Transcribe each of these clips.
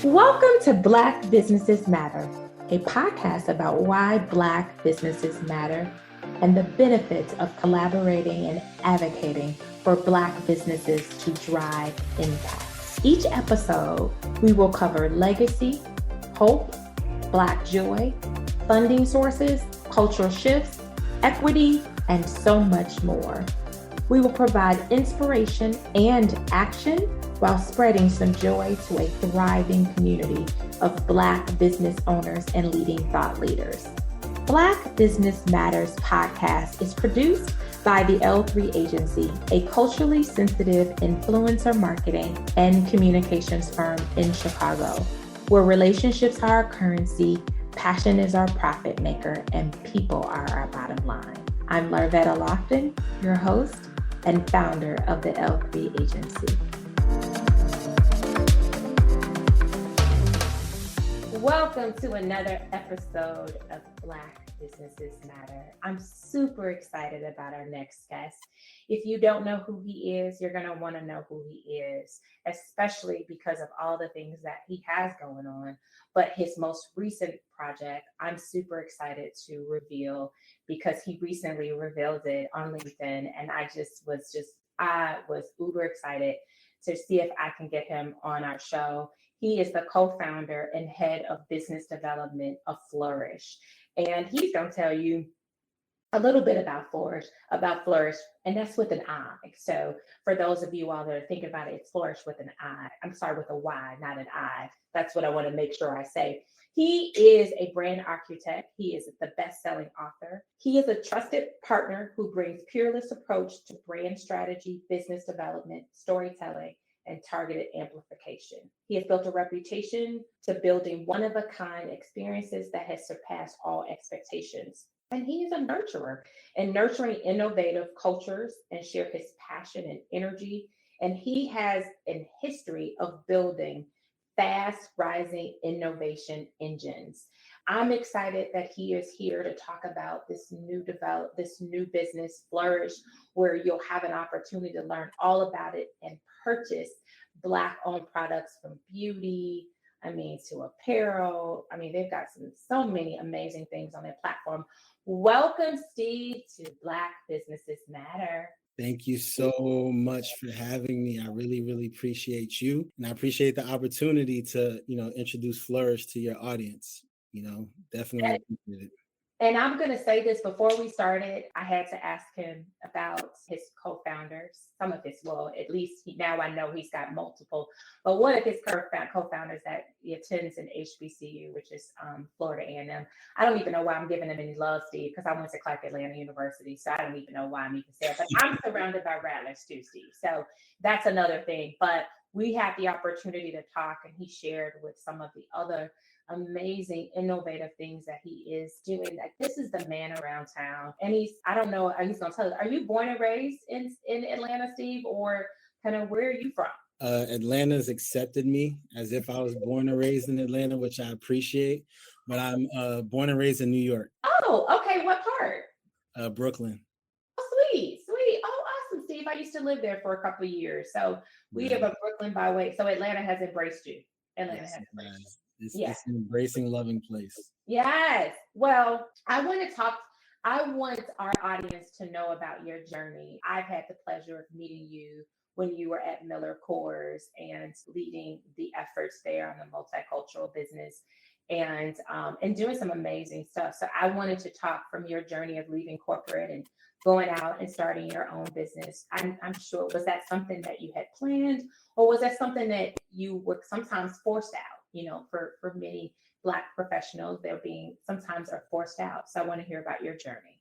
Welcome to Black Businesses Matter, a podcast about why Black businesses matter and the benefits of collaborating and advocating for Black businesses to drive impact. Each episode, we will cover legacy, hope, Black joy, funding sources, cultural shifts, equity, and so much more. We will provide inspiration and action while spreading some joy to a thriving community of Black business owners and leading thought leaders. Black Business Matters podcast is produced by the L3 Agency, a culturally sensitive influencer marketing and communications firm in Chicago, where relationships are our currency, passion is our profit maker, and people are our bottom line. I'm Larvetta Lofton, your host and founder of the L3 Agency. Welcome to another episode of Black Businesses Matter. I'm super excited about our next guest. If you don't know who he is, you're going to want to know who he is, especially because of all the things that he has going on. But his most recent project, I'm super excited to reveal because he recently revealed it on LinkedIn. And I was uber excited to see if I can get him on our show. He is the co-founder and head of business development of FLOURYSH. And he's going to tell you a little bit about Flourish, and that's with an I. So for those of you all that are thinking about it, it's Flourish with an I. I'm sorry, with a Y, not an I. That's what I want to make sure I say. He is a brand architect. He is the best-selling author. He is a trusted partner who brings peerless approach to brand strategy, business development, storytelling, and targeted amplification. He has built a reputation to building one-of-a-kind experiences that has surpassed all expectations. And he is a nurturer and nurturing innovative cultures and share his passion and energy. And he has a history of building fast rising innovation engines. I'm excited that he is here to talk about this new business, Flourish, where you'll have an opportunity to learn all about it and purchase Black-owned products from beauty, to apparel. They've got so many amazing things on their platform. Welcome, Steve, to Black Businesses Matter. Thank you so much for having me. I really, really appreciate you. And I appreciate the opportunity to, introduce Flourish to your audience. Definitely appreciate it. And I'm going to say this before we started, I had to ask him about his co-founders, at least now I know he's got multiple, but one of his co-founders that he attends in HBCU, which is Florida A&M. I don't even know why I'm giving him any love, Steve, because I went to Clark Atlanta University, so I don't even know why I'm even saying it, but I'm surrounded by rattlers too, Steve. So that's another thing, but we had the opportunity to talk, and he shared with some of the other amazing, innovative things that he is doing. Like, this is the man around town. And he's going to tell us, are you born and raised in Atlanta, Steve, or kind of where are you from? Atlanta's accepted me as if I was born and raised in Atlanta, which I appreciate, but I'm born and raised in New York. Oh, okay. What part? Brooklyn. Oh, sweet. Oh, awesome, Steve. I used to live there for a couple of years. So we have a Brooklyn by way. So Atlanta has embraced you. Has embraced you. It's an embracing, loving place. Yes. Well, I want our audience to know about your journey. I've had the pleasure of meeting you when you were at Miller Coors and leading the efforts there on the multicultural business and doing some amazing stuff. So I wanted to talk from your journey of leaving corporate and going out and starting your own business. I'm sure, was that something that you had planned, or was that something that you were sometimes forced out? For many Black professionals, they're being sometimes are forced out. So I want to hear about your journey.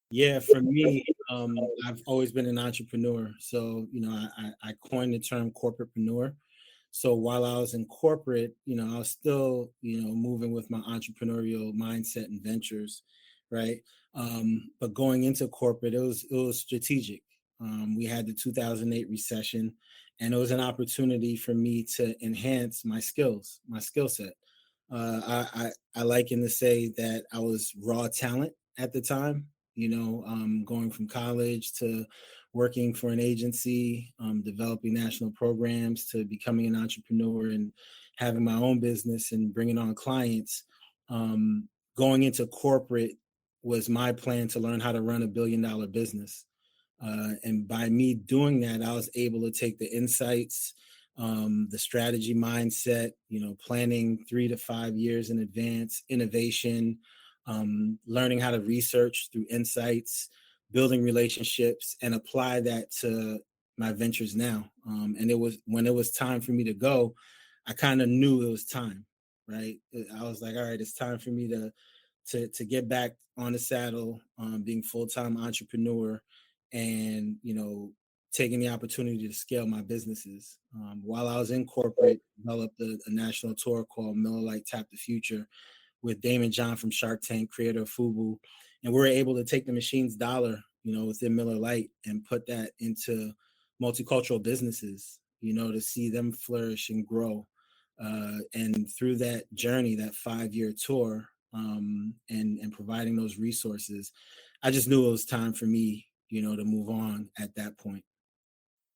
Yeah, for me, I've always been an entrepreneur. So, I coined the term corporatepreneur. So while I was in corporate, I was still, moving with my entrepreneurial mindset and ventures, right? But going into corporate, it was strategic. We had the 2008 recession, and it was an opportunity for me to enhance my skill set. I liken to say that I was raw talent at the time, going from college to working for an agency, developing national programs, to becoming an entrepreneur and having my own business and bringing on clients. Going into corporate was my plan to learn how to run $1 billion business. And by me doing that, I was able to take the insights, the strategy mindset, planning 3 to 5 years in advance, innovation, learning how to research through insights, building relationships, and apply that to my ventures now. And when it was time for me to go, I kind of knew it was time, right? I was like, all right, it's time for me to get back on the saddle, being full-time entrepreneur, and taking the opportunity to scale my businesses. While I was in corporate, developed a national tour called Miller Lite Tap the Future with Damon John from Shark Tank, creator of Fubu, and we were able to take the machine's dollar, within Miller Lite, and put that into multicultural businesses, to see them flourish and grow. And through that journey, that 5-year tour, and providing those resources, I just knew it was time for me, to move on at that point.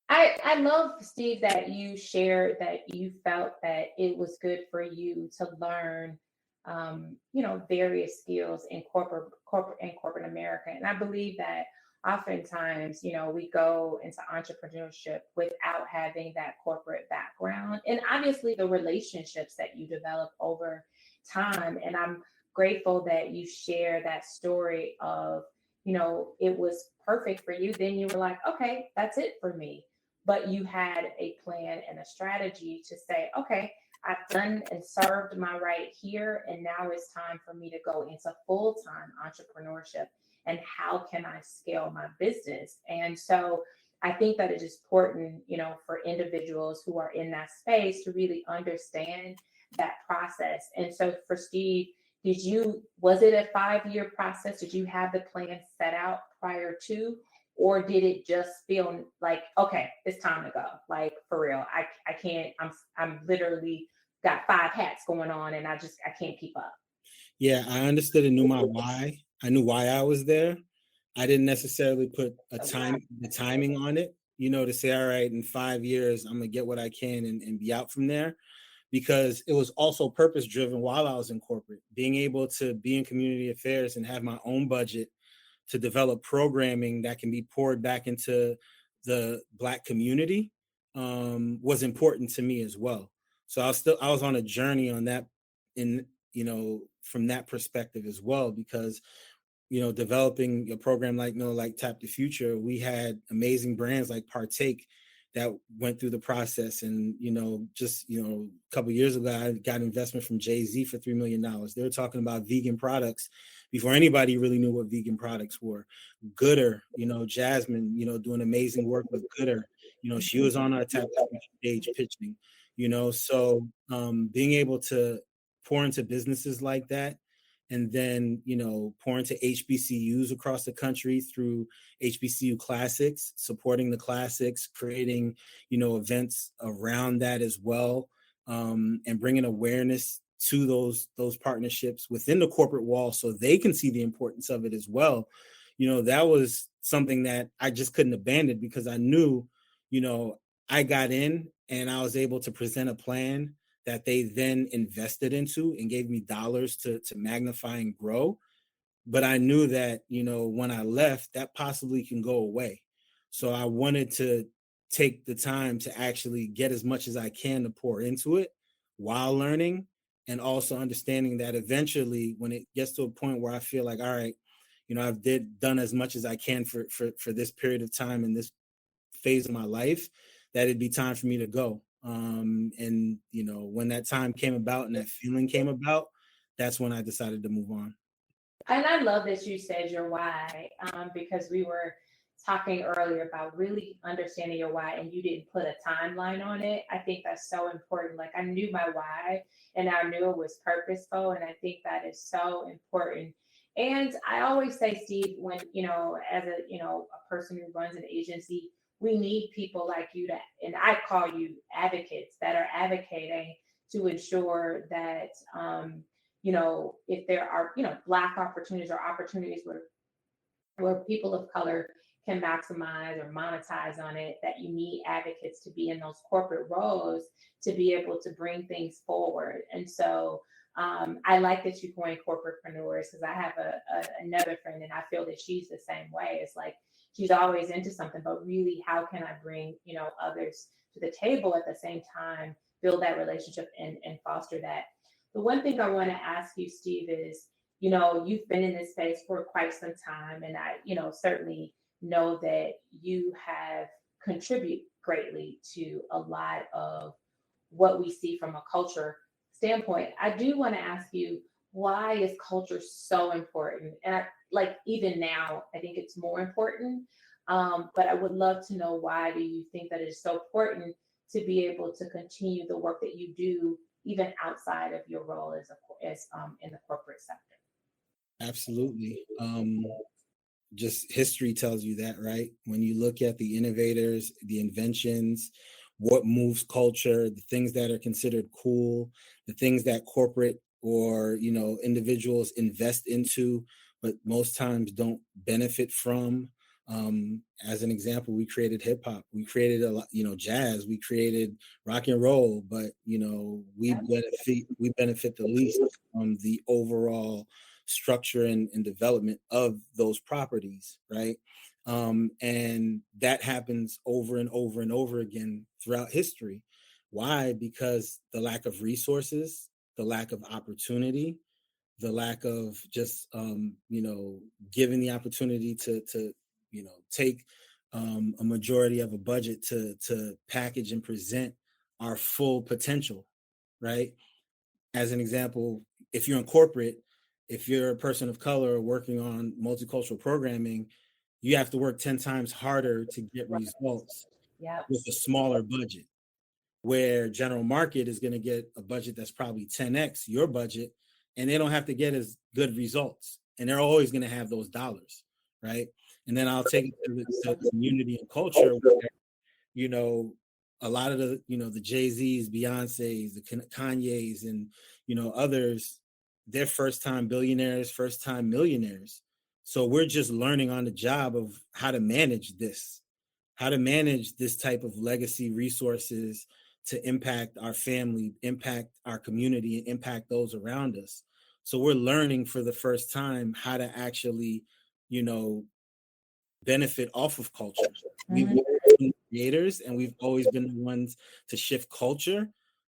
I love, Steve, that you shared that you felt that it was good for you to learn, various skills in corporate America. And I believe that oftentimes, we go into entrepreneurship without having that corporate background, and obviously the relationships that you develop over time. And I'm grateful that you share that story of, it was perfect for you. Then you were like, okay, that's it for me. But you had a plan and a strategy to say, okay, I've done and served my right here, and now it's time for me to go into full-time entrepreneurship. And how can I scale my business? And so I think that it is important, for individuals who are in that space to really understand that process. And so for Steve, was it a 5-year process? Did you have the plan set out prior to? Or did it just feel like, okay, it's time to go? Like, for real, I can't, I'm literally got 5 hats going on, and I can't keep up. Yeah, I understood and knew my why. I knew why I was there. I didn't necessarily put the timing on it, to say, all right, in 5 years, I'm gonna get what I can and be out from there. Because it was also purpose driven while I was in corporate, being able to be in community affairs and have my own budget to develop programming that can be poured back into the Black community, was important to me as well. So I was on a journey on that, from that perspective as well, because developing a program like like Tap the Future, we had amazing brands like Partake that went through the process. And just a couple of years ago, I got investment from Jay-Z for $3 million. They were talking about vegan products before anybody really knew what vegan products were. Gooder, Jasmine, doing amazing work with Gooder. She was on our Tap the Future stage pitching. So being able to pour into businesses like that, and then pour into HBCUs across the country through HBCU Classics, supporting the Classics, creating events around that as well, and bringing awareness to those partnerships within the corporate wall so they can see the importance of it as well. That was something that I just couldn't abandon, because I knew I got in and I was able to present a plan that they then invested into and gave me dollars to magnify and grow. But I knew that, when I left, that possibly can go away. So I wanted to take the time to actually get as much as I can to pour into it while learning, and also understanding that eventually when it gets to a point where I feel like, all right, I've done as much as I can for this period of time in this phase of my life, that it'd be time for me to go. And when that time came about and that feeling came about, that's when I decided to move on. And I love that you said your why, because we were talking earlier about really understanding your why, and you didn't put a timeline on it. I think that's so important. Like, I knew my why, and I knew it was purposeful, and I think that is so important. And I always say, Steve, when as a person who runs an agency, we need people like you and I call you advocates, that are advocating to ensure that if there are Black opportunities or opportunities where people of color can maximize or monetize on it, that you need advocates to be in those corporate roles to be able to bring things forward. And so I like that you coined corporatepreneurs, because I have another friend and I feel that she's the same way. It's like she's always into something, but really, how can I bring, others to the table at the same time, build that relationship and foster that. The one thing I want to ask you, Steve, is, you've been in this space for quite some time, and I, certainly know that you have contributed greatly to a lot of what we see from a culture standpoint. I do want to ask you, why is culture so important? And like even now, I think it's more important. But I would love to know, why do you think that it's so important to be able to continue the work that you do, even outside of your role as in the corporate sector? Absolutely. Just history tells you that, right? When you look at the innovators, the inventions, what moves culture, the things that are considered cool, the things that corporate or individuals invest into, but most times don't benefit from. As an example, we created hip hop, we created a lot, jazz, we created rock and roll, but we benefit the least from the overall structure and development of those properties, right? And that happens over and over and over again throughout history. Why? Because the lack of resources, the lack of opportunity, the lack of just given the opportunity to take a majority of a budget to package and present our full potential, right? As an example, if you're in corporate, if you're a person of color working on multicultural programming, you have to work 10 times harder to get results Yep. with a smaller budget, where general market is going to get a budget that's probably 10x your budget, and they don't have to get as good results, and they're always going to have those dollars, right? And then I'll take it to community and culture, where a lot of the Jay-Z's, Beyonce's, the Kanye's, and others, they're first-time billionaires, first-time millionaires. So we're just learning on the job of how to manage this type of legacy resources to impact our family, impact our community, and impact those around us. So we're learning for the first time how to actually, benefit off of culture. We've always been creators, and we've always been the ones to shift culture,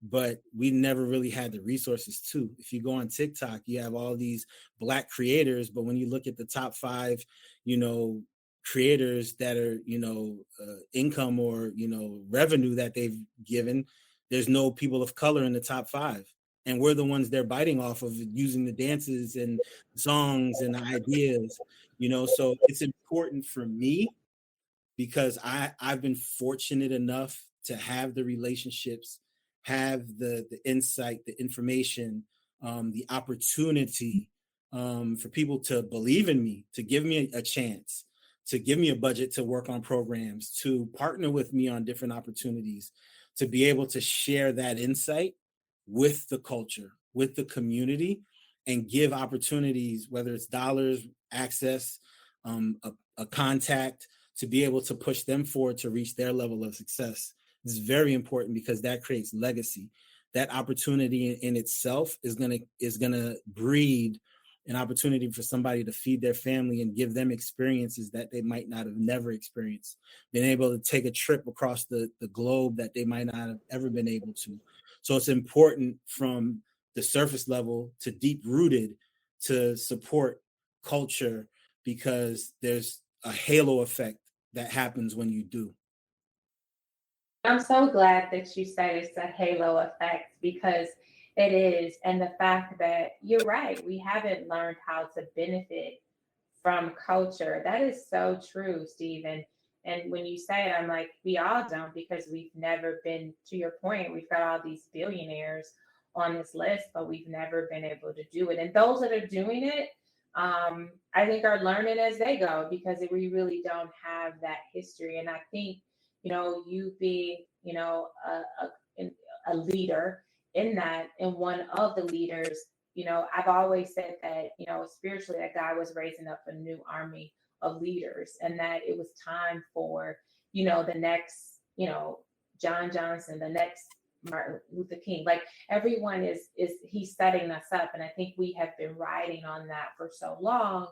but we never really had the resources to. If you go on TikTok, you have all these Black creators, but when you look at the top 5, creators that are, income or, revenue that they've given, there's no people of color in the top 5. And we're the ones they're biting off of, using the dances and songs and the ideas, so it's important for me because I've been fortunate enough to have the relationships, have the insight, the information, the opportunity for people to believe in me, to give me a chance, to give me a budget to work on programs, to partner with me on different opportunities, to be able to share that insight with the culture, with the community, and give opportunities, whether it's dollars, access, a contact, to be able to push them forward to reach their level of success. This is very important because that creates legacy. That opportunity in itself is gonna breed an opportunity for somebody to feed their family and give them experiences that they might not have never experienced. Being able to take a trip across the globe that they might not have ever been able to. So it's important from the surface level to deep rooted to support culture, because there's a halo effect that happens when you do. I'm so glad that you said it's a halo effect, because it is. And the fact that you're right, we haven't learned how to benefit from culture. That is so true, Stephen. And when you say it, I'm like, we all don't, because we've never been, to your point, we've got all these billionaires on this list, but we've never been able to do it. And those that are doing it, I think are learning as they go, because we really don't have that history. And I think, you being, a leader in that, and one of the leaders, I've always said that, spiritually, that God was raising up a new army of leaders, and that it was time for, the next, John Johnson, the next Martin Luther King. Like, everyone is he's setting us up, and I think we have been riding on that for so long.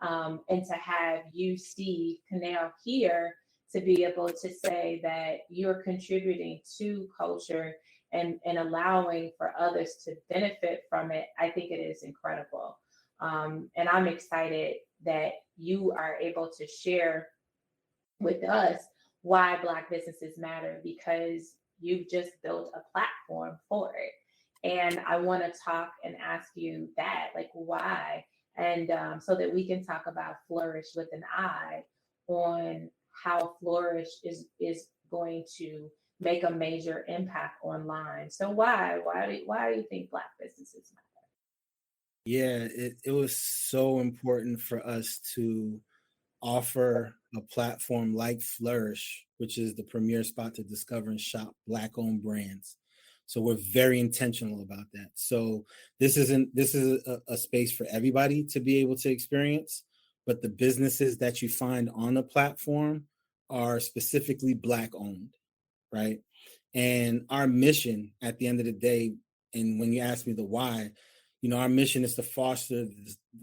And to have you, Steve Canal, here to be able to say that you're contributing to culture and allowing for others to benefit from it, I think it is incredible. And I'm excited that you are able to share with us why Black businesses matter, because you've just built a platform for it. And I want to talk and ask you that, like, why? And so that we can talk about Flourish with an eye on how Flourish is going to make a major impact online. So why do you think Black businesses matter? Yeah, it was so important for us to offer a platform like Flourish, which is the premier spot to discover and shop Black-owned brands. So we're very intentional about that. So this is a space for everybody to be able to experience, but the businesses that you find on the platform are specifically Black-owned, right? And our mission at the end of the day, and when you ask me the why, our mission is to foster,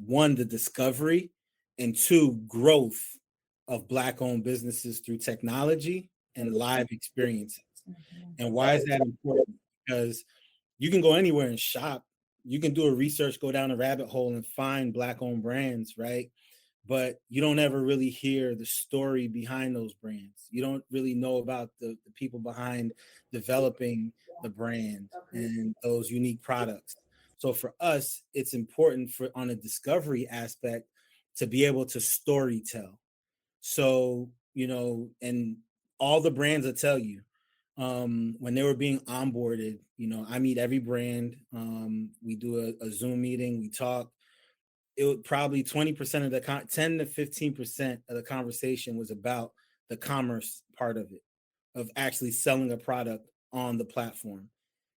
one, the discovery, and two, growth of Black-owned businesses through technology and live experiences. Mm-hmm. And why is that important? Because you can go anywhere and shop. You can do a research, go down a rabbit hole and find Black-owned brands, right? But you don't ever really hear the story behind those brands. You don't really know about the people behind developing the brand and those unique products. So for us, it's important for, on a discovery aspect, to be able to story tell. So, and all the brands will tell you, when they were being onboarded, I meet every brand. We do a Zoom meeting, we talk. It would probably 20% of the 10 to 15% of the conversation was about the commerce part of it, of actually selling a product on the platform.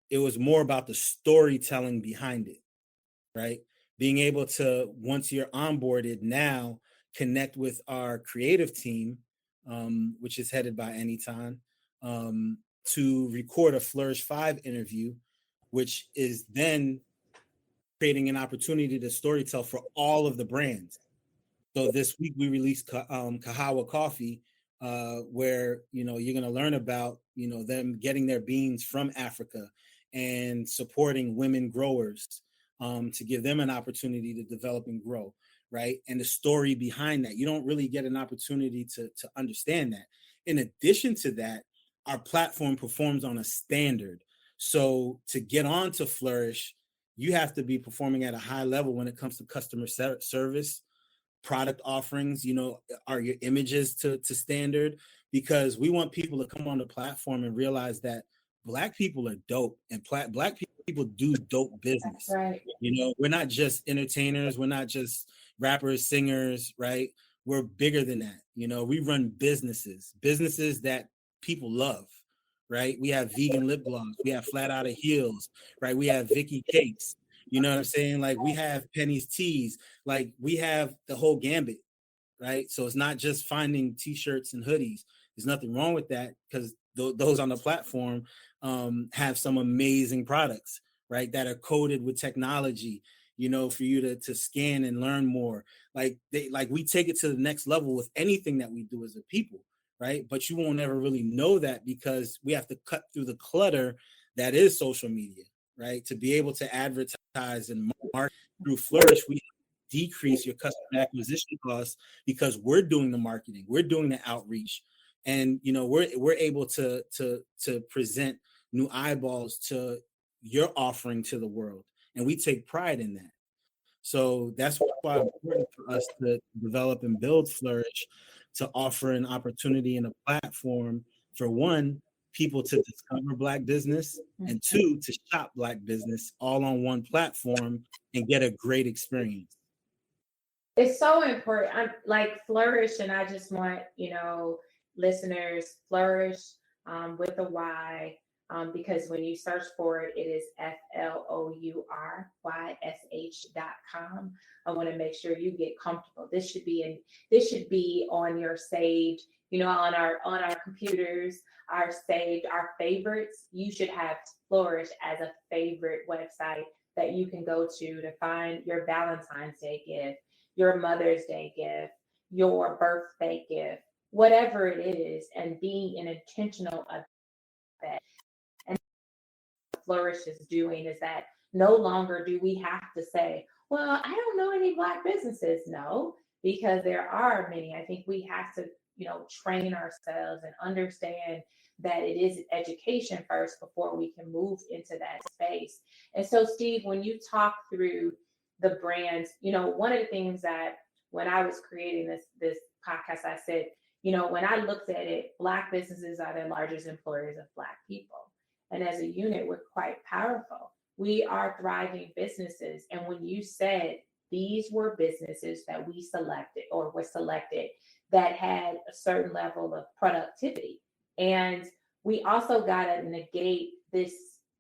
It was more about the storytelling behind it, right? Being able to, once you're onboarded, now connect with our creative team, which is headed by Anytime, to record a Flourish 5 interview, which is then creating an opportunity to storytell for all of the brands. So this week we released Kahawa Coffee, where you're going to learn about them getting their beans from Africa and supporting women growers, to give them an opportunity to develop and grow, right? And the story behind that, you don't really get an opportunity to understand that. In addition to that, our platform performs on a standard. So to get on to Flourish, you have to be performing at a high level when it comes to customer service, product offerings, are your images to standard? Because we want people to come on the platform and realize that Black people are dope, and Black people do dope business. That's right. We're not just entertainers. We're not just rappers, singers, right? We're bigger than that. We run businesses that people love, right? We have vegan lip gloss. We have Flat Out of Heels, right? We have Vicky Cakes. You know what I'm saying? Like, we have Penny's Teas. Like, we have the whole gambit, right? So it's not just finding T-shirts and hoodies. There's nothing wrong with that, because those on the platform have some amazing products, right? That are coded with technology, for you to scan and learn more. Like we take it to the next level with anything that we do as a people, right? But you won't ever really know that, because we have to cut through the clutter that is social media, right? To be able to advertise and market through Flourish, we decrease your customer acquisition costs, because we're doing the marketing, we're doing the outreach, and we're able to present new eyeballs to your offering to the world, and we take pride in that. So that's why it's important for us to develop and build Flourish, to offer an opportunity and a platform for, one, people to discover Black business, and two, to shop Black business all on one platform and get a great experience. It's so important. I'm like Flourish, and I just want listeners, Flourish with a Y. because when you search for it, it is FLOURYSH.com. I want to make sure you get comfortable. This should be on your saved, on our computers, our saved, our favorites. You should have Flourish as a favorite website that you can go to find your Valentine's Day gift, your Mother's Day gift, your birthday gift, whatever it is, and being intentional of that. And what Flourish is doing is that no longer do we have to say, well, I don't know any Black businesses. No, because there are many. I think we have to, train ourselves and understand that it is education first before we can move into that space. And so, Steve, when you talk through the brands, one of the things that when I was creating this podcast, I said, when I looked at it, Black businesses are the largest employers of Black people. And as a unit, we're quite powerful. We are thriving businesses. And when you said these were businesses that we selected or were selected that had a certain level of productivity. And we also got to negate this,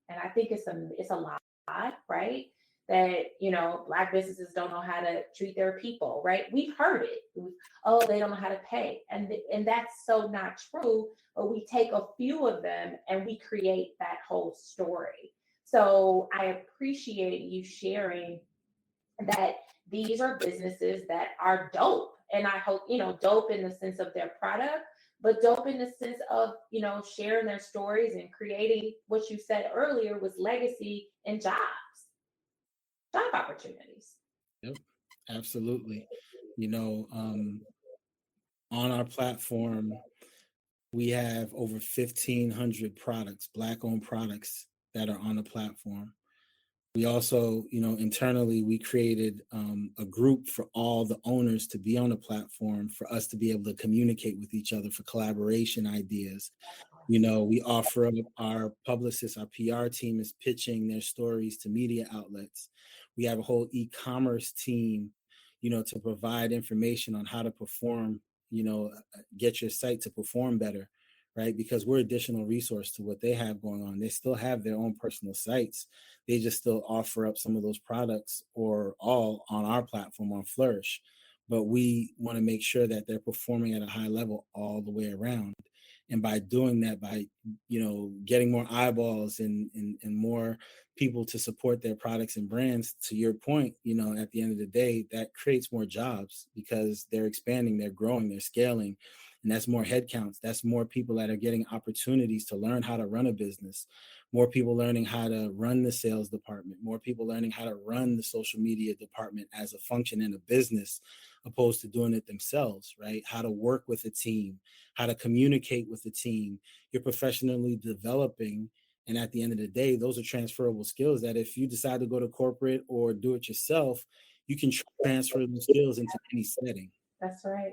and I think it's a lot, right? That, Black businesses don't know how to treat their people, right? We've heard it. Oh, they don't know how to pay. And that's so not true, but we take a few of them and we create that whole story. So I appreciate you sharing that these are businesses that are dope. And I hope, dope in the sense of their product, but dope in the sense of, sharing their stories and creating what you said earlier was legacy and job opportunities. Yep, absolutely. On our platform, we have over 1,500 products, Black-owned products that are on the platform. We also, internally, we created a group for all the owners to be on the platform for us to be able to communicate with each other for collaboration ideas. We offer up our publicists, our PR team is pitching their stories to media outlets. We have a whole e-commerce team, to provide information on how to perform, get your site to perform better, right? Because we're additional resource to what they have going on. They still have their own personal sites. They just still offer up some of those products or all on our platform on Flourish. But we want to make sure that they're performing at a high level all the way around. And by doing that, by, getting more eyeballs and more people to support their products and brands, to your point, at the end of the day, that creates more jobs because they're expanding, they're growing, they're scaling. And that's more headcounts. That's more people that are getting opportunities to learn how to run a business, more people learning how to run the sales department, more people learning how to run the social media department as a function in a business, opposed to doing it themselves, right? How to work with a team, how to communicate with the team. You're professionally developing. And at the end of the day, those are transferable skills that if you decide to go to corporate or do it yourself, you can transfer those skills into any setting. That's right.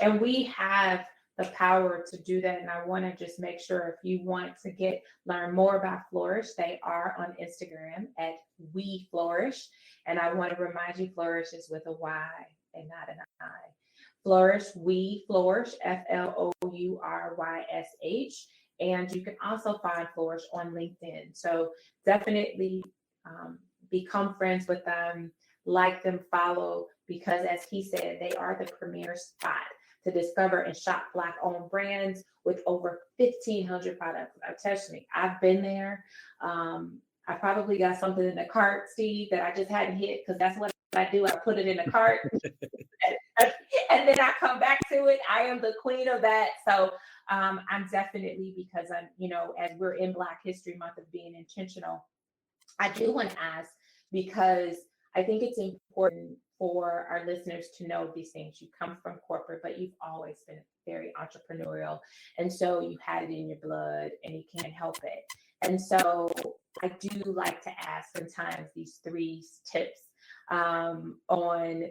And we have the power to do that. And I want to just make sure if you want to learn more about Flourish, they are on Instagram at We Flourish. And I want to remind you, Flourish is with a Y and not an I. Flourish, We Flourish, FLOURYSH. And you can also find Flourish on LinkedIn. So definitely become friends with them, like them, follow, because as he said, they are the premier spot to discover and shop Black-owned brands with over 1,500 products. Trust me, I've been there. I probably got something in the cart, Steve, that I just hadn't hit because that's what I do. I put it in the cart and then I come back to it. I am the queen of that. So I'm definitely, because I'm, as we're in Black History Month of being intentional, I do want to ask, because I think it's important for our listeners to know these things. You come from corporate, but you've always been very entrepreneurial. And so you had it in your blood and you can't help it. And so I do like to ask sometimes these 3 tips on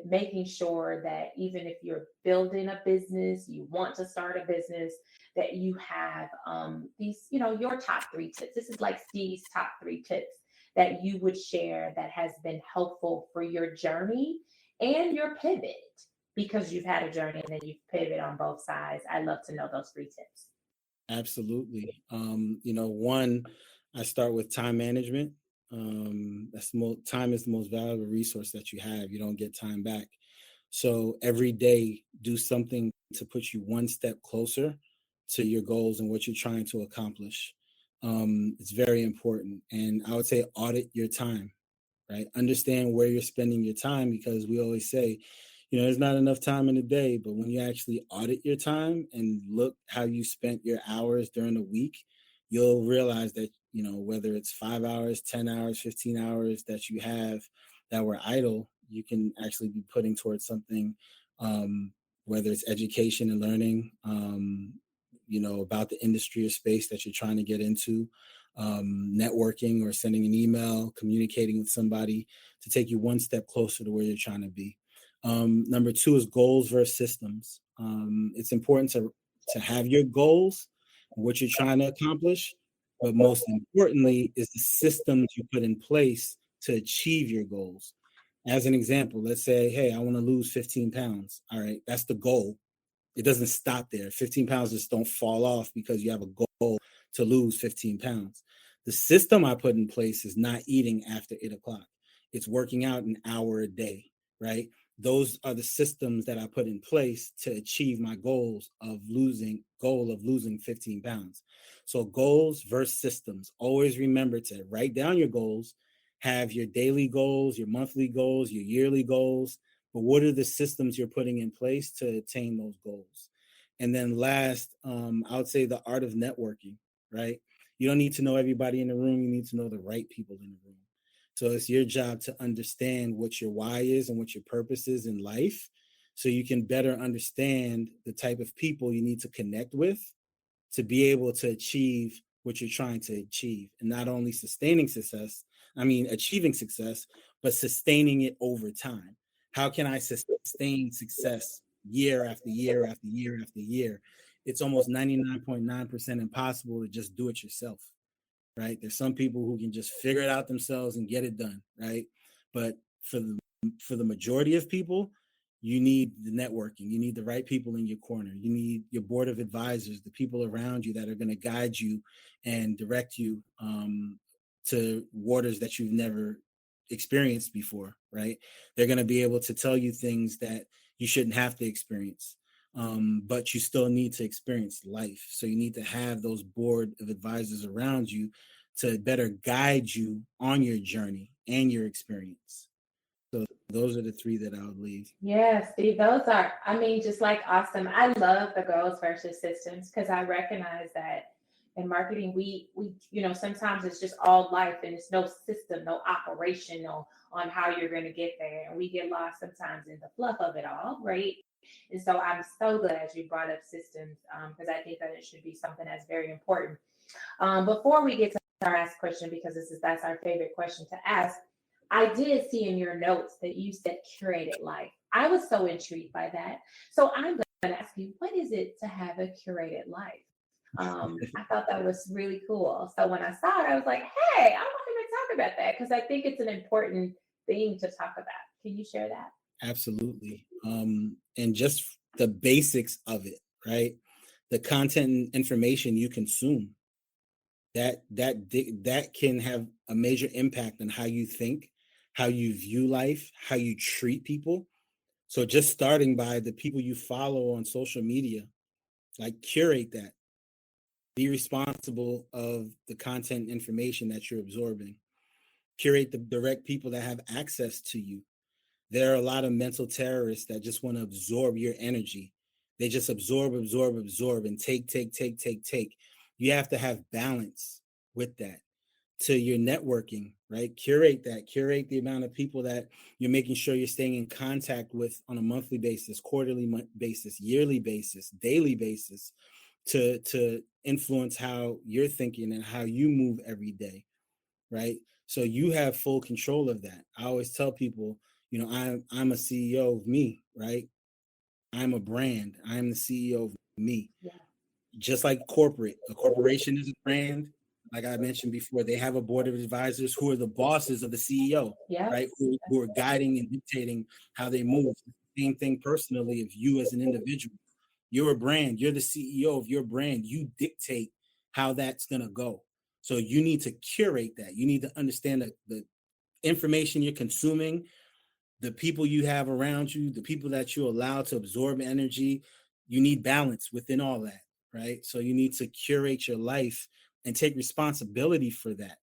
making sure that even if you're building a business, you want to start a business, that you have these, your top 3 tips. This is like Steve's top 3 tips that you would share that has been helpful for your journey and your pivot, because you've had a journey and then you've pivoted on both sides. I'd love to know those 3 tips. Absolutely. One, I start with time management. Time is the most valuable resource that you have. You don't get time back. So every day, do something to put you one step closer to your goals and what you're trying to accomplish. It's very important. And I would say audit your time, right? Understand where you're spending your time, because we always say, there's not enough time in the day, but when you actually audit your time and look how you spent your hours during the week, you'll realize that, whether it's 5 hours, 10 hours, 15 hours that you have that were idle, you can actually be putting towards something, whether it's education and learning, about the industry or space that you're trying to get into, networking or sending an email, communicating with somebody to take you one step closer to where you're trying to be. Number two is goals versus systems. It's important to have your goals, what you're trying to accomplish, but most importantly is the systems you put in place to achieve your goals. As an example, let's say, hey, I want to lose 15 pounds. All right, that's the goal. It doesn't stop there. 15 pounds just don't fall off because you have a goal to lose 15 pounds. The system I put in place is not eating after 8 o'clock. It's working out an hour a day, right? Those are the systems that I put in place to achieve my goal of losing 15 pounds. So goals versus systems. Always remember to write down your goals, have your daily goals, your monthly goals, your yearly goals, but what are the systems you're putting in place to attain those goals? And then last, I would say the art of networking, right? You don't need to know everybody in the room. You need to know the right people in the room. So it's your job to understand what your why is and what your purpose is in life, so you can better understand the type of people you need to connect with to be able to achieve what you're trying to achieve, and not only achieving success, but sustaining it over time. How can I sustain success year after year after year after year? It's almost 99.9% impossible to just do it yourself, right? There's some people who can just figure it out themselves and get it done, right? But for the majority of people, you need the networking. You need the right people in your corner. You need your board of advisors, the people around you that are going to guide you and direct you to waters that you've never experienced before, right? They're going to be able to tell you things that you shouldn't have to experience, but you still need to experience life. So you need to have those board of advisors around you to better guide you on your journey and your experience. So those are the three that I would leave. Yeah, Steve, those are, just like awesome. I love the goals versus systems because I recognize that in marketing, sometimes it's just all life and it's no system, no operation on how you're going to get there. And we get lost sometimes in the fluff of it all, right? And so I'm so glad you brought up systems because I think that it should be something that's very important. Before we get to our last question, because that's our favorite question to ask, I did see in your notes that you said curated life. I was so intrigued by that. So I'm going to ask you, what is it to have a curated life? I thought that was really cool. So when I saw it, I was like, hey, I want him to talk about that because I think it's an important thing to talk about. Can you share that? Absolutely. And just the basics of it, right? The content and information you consume, that can have a major impact on how you think, how you view life, how you treat people. So just starting by the people you follow on social media, like curate that. Be responsible of the content and information that you're absorbing. Curate the direct people that have access to you. There are a lot of mental terrorists that just want to absorb your energy. They just absorb, and take. You have to have balance with that. To your networking, right? Curate that. Curate the amount of people that you're making sure you're staying in contact with on a monthly basis, quarterly basis, yearly basis, daily basis, to influence how you're thinking and how you move every day, right? So you have full control of that. I always tell people, I'm a CEO of me, right? I'm a brand. I'm the CEO of me. Yeah. Just like a corporation is a brand. Like I mentioned before, they have a board of advisors who are the bosses of the CEO, Yeah. right? Who are guiding and dictating how they move. Same thing personally of you as an individual. You're a brand. You're the CEO of your brand. You dictate how that's going to go. So you need to curate that. You need to understand the information you're consuming, the people you have around you, the people that you allow to absorb energy. You need balance within all that, right? So you need to curate your life and take responsibility for that.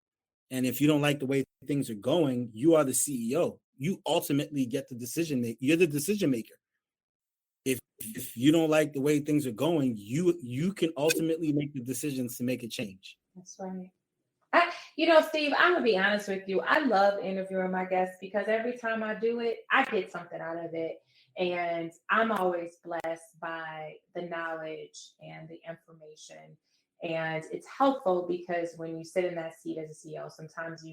And if you don't like the way things are going, you are the CEO. You ultimately get the decision maker. You're the decision maker. If you don't like the way things are going, you can ultimately make the decisions to make a change. That's right. Steve, I'm gonna be honest with you. I love interviewing my guests because every time I do it, I get something out of it. And I'm always blessed by the knowledge and the information. And it's helpful because when you sit in that seat as a CEO, sometimes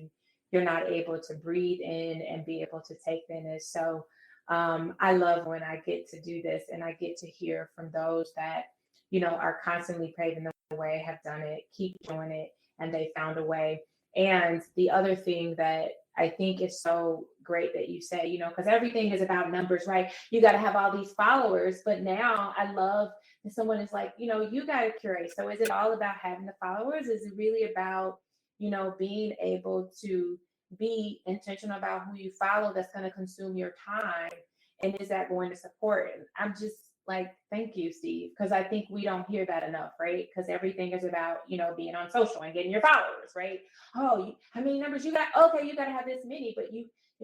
you're not able to breathe in and be able to take in it. So I love when I get to do this and I get to hear from those that, are constantly paving the way, have done it, keep doing it, and they found a way. And the other thing that I think is so great that you say, because everything is about numbers, right? You got to have all these followers. But now I love that someone is like, you got to curate. So is it all about having the followers? Is it really about, being able to be intentional about who you follow that's going to consume your time? And is that going to support? And I'm just like, thank you, Steve, because I think we don't hear that enough, right? Because everything is about, being on social and getting your followers, right? Oh, how many numbers you got? Okay, you got to have this many, but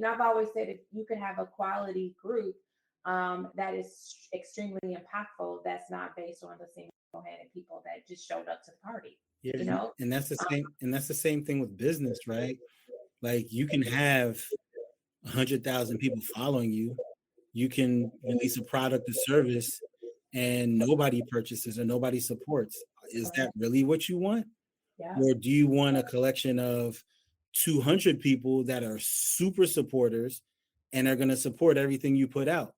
I've always said if you could have a quality group that is extremely impactful, that's not based on the single-handed people that just showed up to the party, Yeah, and that's the same. And that's the same thing with business, right? Like you can have 100,000 people following you. You can release a product or service, and nobody purchases or nobody supports. Is that really what you want? Yeah. Or do you want a collection of 200 people that are super supporters and are going to support everything you put out?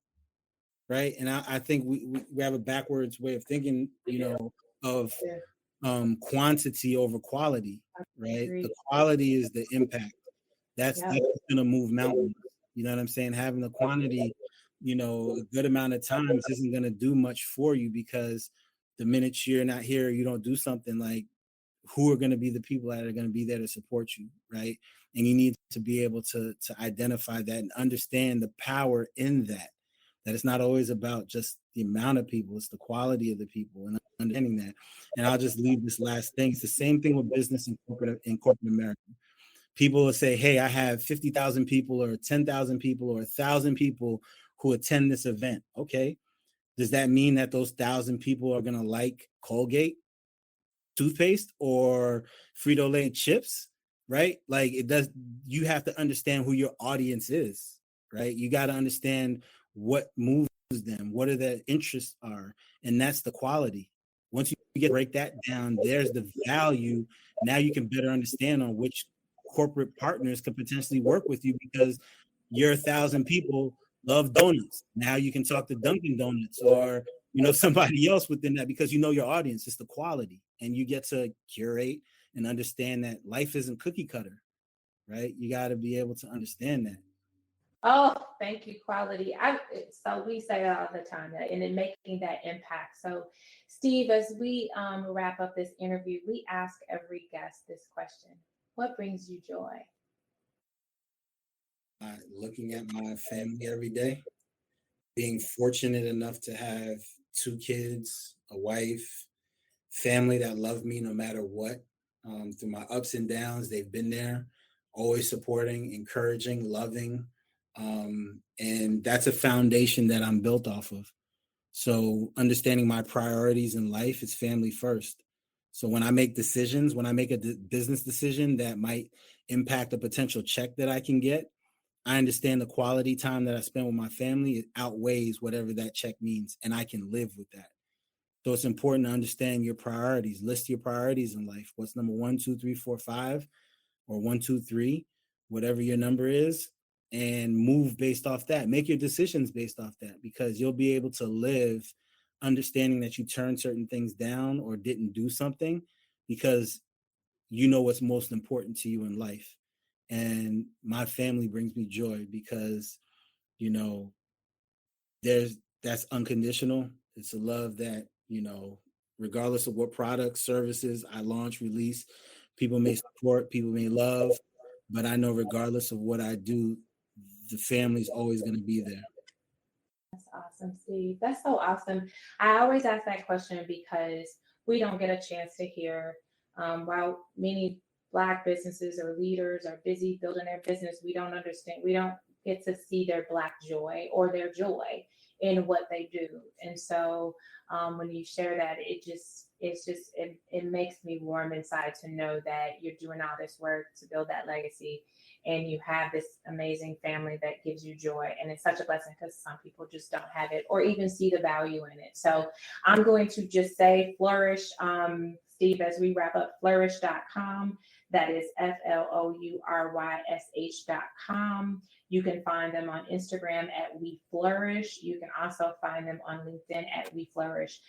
Right. And I think we have a backwards way of thinking, of quantity over quality, right? The quality is the impact. That's going to move mountains. You know what I'm saying? Having the quantity, a good amount of times isn't going to do much for you, because the minute you're not here, you don't do something, like who are going to be the people that are going to be there to support you, right? And you need to be able to identify that and understand the power in that it's not always about just the amount of people, it's the quality of the people, and understanding that. And I'll just leave this last thing. It's the same thing with business in corporate America. People will say, hey, I have 50,000 people or 10,000 people or 1,000 people who attend this event. Okay. Does that mean that those 1,000 people are going to like Colgate toothpaste or Frito-Lay chips? Right? Like it does. You have to understand who your audience is, right? You got to understand what moves them, what are their interests are, and that's the quality. Once you get break that down, there's the value. Now you can better understand on which corporate partners could potentially work with you, because your 1,000 people love donuts. Now you can talk to Dunkin' Donuts or somebody else within that, because your audience. It's the quality, and you get to curate and understand that life isn't cookie cutter, right? You got to be able to understand that. Oh, thank you, quality. So we say all the time that, and in making that impact. So, Steve, as we wrap up this interview, we ask every guest this question: what brings you joy? Looking at my family every day, being fortunate enough to have 2 kids, a wife, family that love me no matter what. Through my ups and downs, they've been there, always supporting, encouraging, loving. And that's a foundation that I'm built off of. So understanding my priorities in life is family first. So when I make decisions, when I make a business decision that might impact a potential check that I can get, I understand the quality time that I spend with my family, it outweighs whatever that check means, and I can live with that. So it's important to understand your priorities. List your priorities in life. What's number 1, 2, 3, 4, 5, or 1, 2, 3, whatever your number is, and move based off that. Make your decisions based off that, because you'll be able to live understanding that you turned certain things down or didn't do something because you know what's most important to you in life. And my family brings me joy because, there's that's unconditional, It's a love that, regardless of what products, services I launch, release, people may support, people may love, but I know regardless of what I do, the family's always going to be there. That's awesome, Steve. That's so awesome. I always ask that question because we don't get a chance to hear, while many Black businesses or leaders are busy building their business, we don't understand, we don't get to see their Black joy or their joy in what they do. And so when you share that, it makes me warm inside to know that you're doing all this work to build that legacy, and you have this amazing family that gives you joy. And it's such a blessing because some people just don't have it or even see the value in it. So I'm going to just say Flourish, Steve, as we wrap up, flourish.com. That is FLOURYSH.com. You can find them on Instagram at We Flourish. You can also find them on LinkedIn at We Flourish.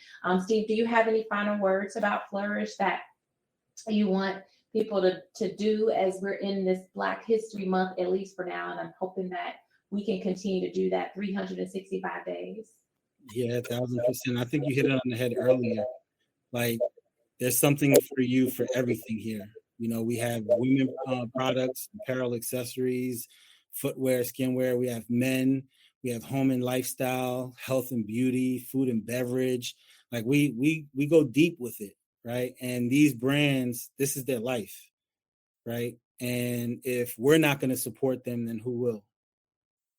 Steve, do you have any final words about Flourish that you want people to do as we're in this Black History Month, at least for now? And I'm hoping that we can continue to do that 365 days. Yeah, 1,000%. I think you hit it on the head earlier. Like, there's something for you for everything here. We have women products, apparel, accessories, footwear, skinwear. We have men. We have home and lifestyle, health and beauty, food and beverage. Like we go deep with it, right? And these brands, this is their life, right? And if we're not going to support them, then who will,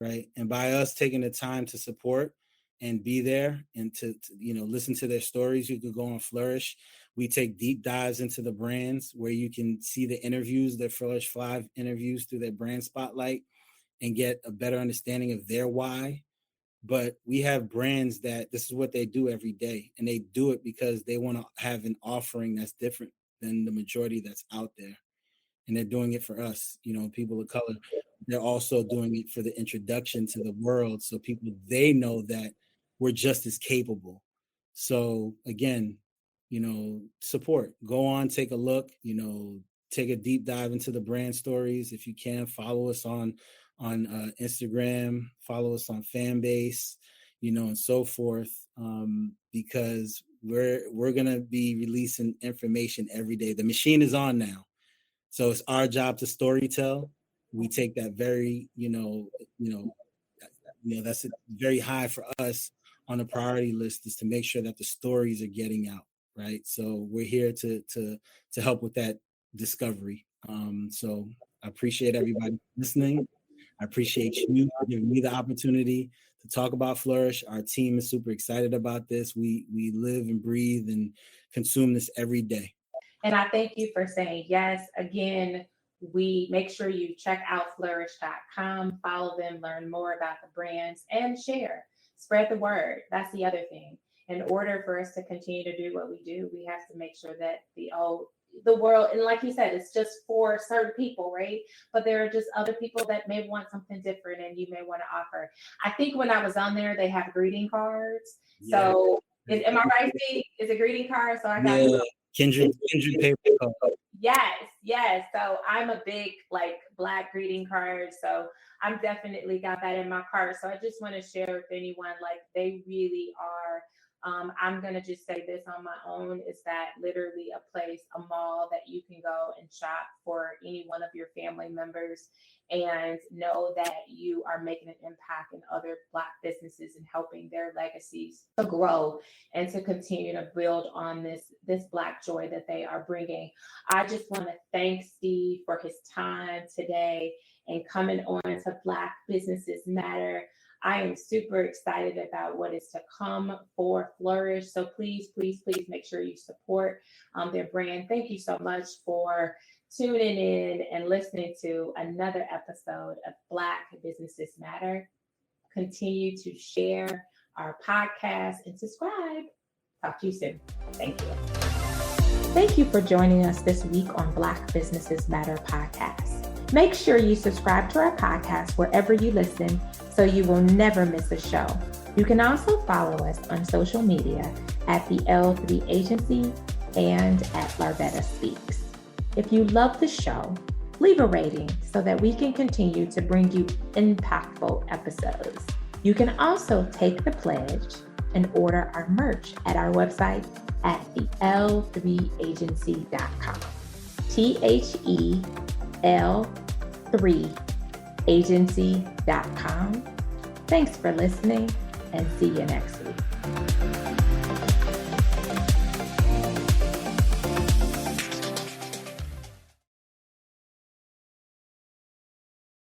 right? And by us taking the time to support and be there and to listen to their stories, you could go on Flourish. We take deep dives into the brands where you can see the interviews, the Flourish 5 interviews through their brand spotlight and get a better understanding of their why. But we have brands that this is what they do every day. And they do it because they want to have an offering that's different than the majority that's out there. And they're doing it for us, people of color. They're also doing it for the introduction to the world. So people, they know that we're just as capable. So again, support, go on, take a look, take a deep dive into the brand stories. If you can, follow us on Instagram, follow us on Fanbase, and so forth, because we're going to be releasing information every day. The machine is on now. So it's our job to storytell. We take that very, that's very high for us on the priority list, is to make sure that the stories are getting out, right? So we're here to help with that discovery. So I appreciate everybody listening. I appreciate you for giving me the opportunity to talk about Flourish. Our team is super excited about this. We live and breathe and consume this every day. And I thank you for saying yes. Again, we make sure you check out flourish.com, follow them, learn more about the brands, and share. Spread the word. That's the other thing. In order for us to continue to do what we do, we have to make sure that the world, and like you said, it's just for certain people, right? But there are just other people that may want something different and you may want to offer. I think when I was on there, they have greeting cards. Yeah. So am I right, Steve? Is it greeting cards? So I got Kindred paper card. Yes. So I'm a big Black greeting card. So I'm definitely got that in my cart. So I just want to share with anyone, they really are. I'm going to just say this on my own, is that literally a place, a mall that you can go and shop for any one of your family members and know that you are making an impact in other Black businesses and helping their legacies to grow and to continue to build on this Black joy that they are bringing. I just want to thank Steve for his time today and coming on to Black Businesses Matter. I am super excited about what is to come for Flourish. So please make sure you support their brand. Thank you so much for tuning in and listening to another episode of Black Businesses Matter. Continue to share our podcast and subscribe. Talk to you soon. Thank you. Thank you for joining us this week on Black Businesses Matter podcast. Make sure you subscribe to our podcast wherever you listen so you will never miss a show. You can also follow us on social media at the L3 Agency and at Larvetta Speaks. If you love the show, leave a rating so that we can continue to bring you impactful episodes. You can also take the pledge and order our merch at our website at thell3agency.com. THEL3agency.com. Thanks for listening and see you next week.